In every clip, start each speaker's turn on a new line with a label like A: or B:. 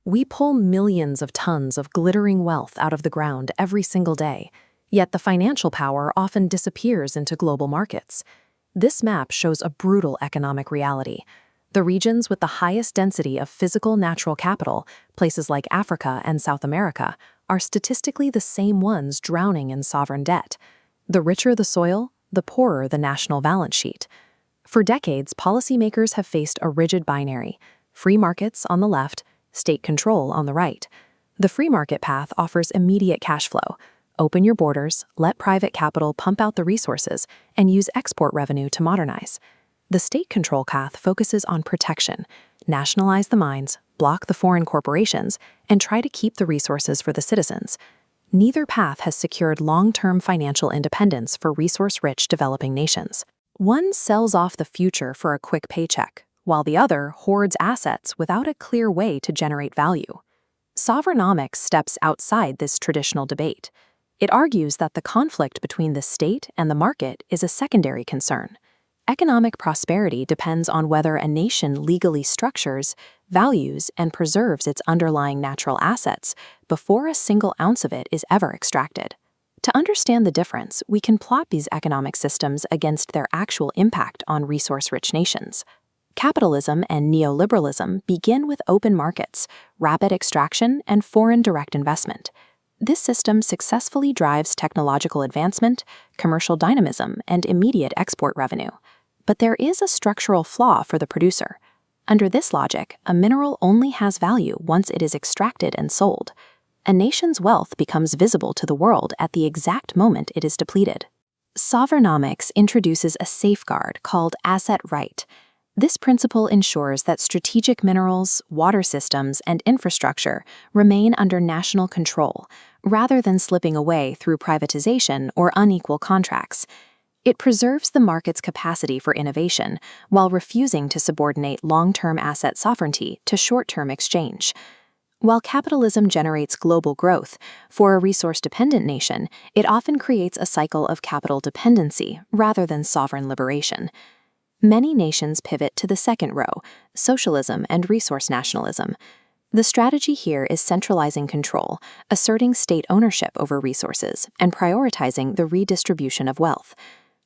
A: We pull millions of tons of glittering wealth out of the ground every single day, yet the financial power often disappears into global markets. This map shows a brutal economic reality. The regions with the highest density of physical natural capital, places like Africa and South America, are statistically the same ones drowning in sovereign debt. The richer the soil, the poorer the national balance sheet. For decades, policymakers have faced a rigid binary: free markets on the left, state control on the right. The free market path offers immediate cash flow. Open your borders, let private capital pump out the resources, and use export revenue to modernize. The state control path focuses on protection: nationalize the mines, block the foreign corporations, and try to keep the resources for the citizens. Neither path has secured long-term financial independence for resource-rich developing nations. One sells off the future for a quick paycheck, while the other hoards assets without a clear way to generate value. Sovereignomics steps outside this traditional debate. It argues that the conflict between the state and the market is a secondary concern. Economic prosperity depends on whether a nation legally structures, values, and preserves its underlying natural assets before a single ounce of it is ever extracted. To understand the difference, we can plot these economic systems against their actual impact on resource-rich nations. Capitalism and neoliberalism begin with open markets, rapid extraction, and foreign direct investment. This system successfully drives technological advancement, commercial dynamism, and immediate export revenue. But there is a structural flaw for the producer. Under this logic, a mineral only has value once it is extracted and sold. A nation's wealth becomes visible to the world at the exact moment it is depleted. Sovereignomics introduces a safeguard called asset right. This principle ensures that strategic minerals, water systems, and infrastructure remain under national control, rather than slipping away through privatization or unequal contracts. It preserves the market's capacity for innovation while refusing to subordinate long-term asset sovereignty to short-term exchange. While capitalism generates global growth, for a resource-dependent nation, it often creates a cycle of capital dependency rather than sovereign liberation. Many nations pivot to the second row: socialism and resource nationalism. The strategy here is centralizing control, asserting state ownership over resources, and prioritizing the redistribution of wealth.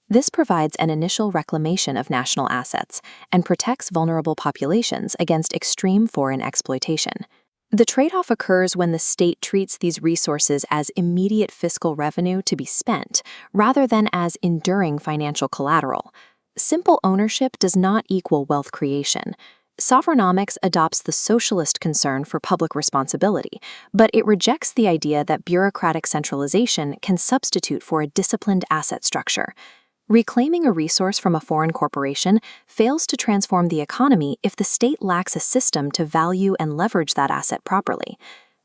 A: This provides an initial reclamation of national assets and protects vulnerable populations against extreme foreign exploitation. The trade-off occurs when the state treats these resources as immediate fiscal revenue to be spent, rather than as enduring financial collateral. Simple ownership does not equal wealth creation. Sovereignomics adopts the socialist concern for public responsibility, but it rejects the idea that bureaucratic centralization can substitute for a disciplined asset structure. Reclaiming a resource from a foreign corporation fails to transform the economy if the state lacks a system to value and leverage that asset properly.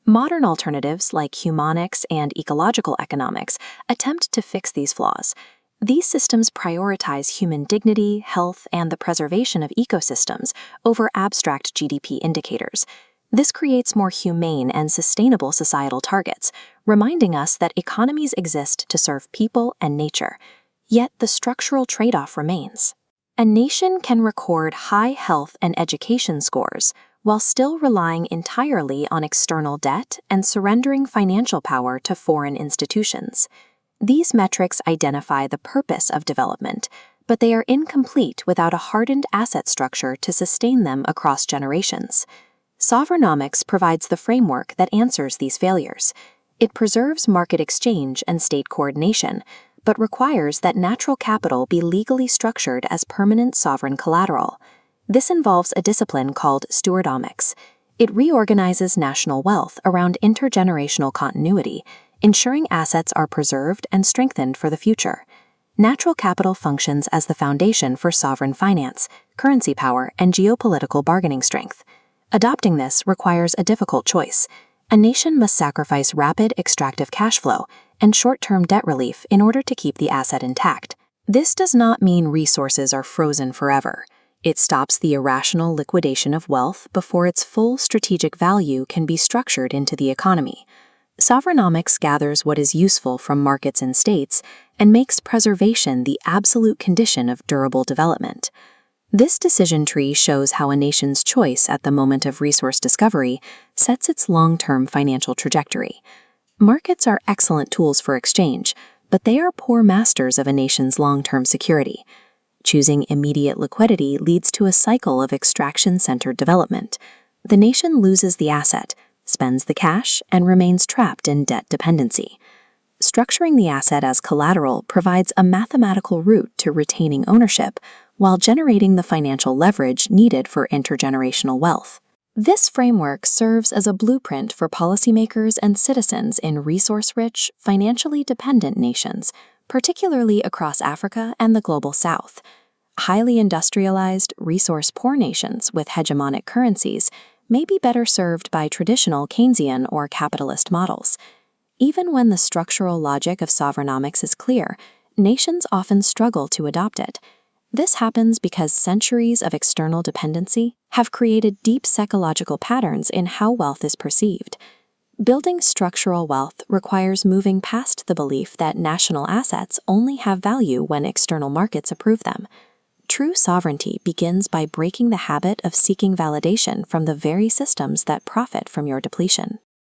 A: Modern alternatives like humanomics and ecological economics attempt to fix these flaws. These systems prioritize human dignity, health, and the preservation of ecosystems over abstract GDP indicators. This creates more humane and sustainable societal targets, reminding us that economies exist to serve people and nature. Yet the structural trade-off remains. A nation can record high health and education scores while still relying entirely on external debt and surrendering financial power to foreign institutions. These metrics identify the purpose of development, but they are incomplete without a hardened asset structure to sustain them across generations. Sovereignomics provides the framework that answers these failures. It preserves market exchange and state coordination, but requires that natural capital be legally structured as permanent sovereign collateral. This involves a discipline called stewardnomics. It reorganizes national wealth around intergenerational continuity, ensuring assets are preserved and strengthened for the future. Natural capital functions as the foundation for sovereign finance, currency power, and geopolitical bargaining strength. Adopting this requires a difficult choice. A nation must sacrifice rapid extractive cash flow and short-term debt relief in order to keep the asset intact. This does not mean resources are frozen forever. It stops the irrational liquidation of wealth before its full strategic value can be structured into the economy. Sovereignomics gathers what is useful from markets and states and makes preservation the absolute condition of durable development. This decision tree shows how a nation's choice at the moment of resource discovery sets its long-term financial trajectory. Markets are excellent tools for exchange, but they are poor masters of a nation's long-term security. Choosing immediate liquidity leads to a cycle of extraction-centered development. The nation loses the asset, spends the cash, and remains trapped in debt dependency. Structuring the asset as collateral provides a mathematical route to retaining ownership while generating the financial leverage needed for intergenerational wealth. This framework serves as a blueprint for policymakers and citizens in resource-rich, financially dependent nations, particularly across Africa and the Global South. Highly industrialized, resource-poor nations with hegemonic currencies may be better served by traditional Keynesian or capitalist models. Even when the structural logic of Sovereignomics is clear, nations often struggle to adopt it. This happens because centuries of external dependency have created deep psychological patterns in how wealth is perceived. Building structural wealth requires moving past the belief that national assets only have value when external markets approve them. True sovereignty begins by breaking the habit of seeking validation from the very systems that profit from your depletion.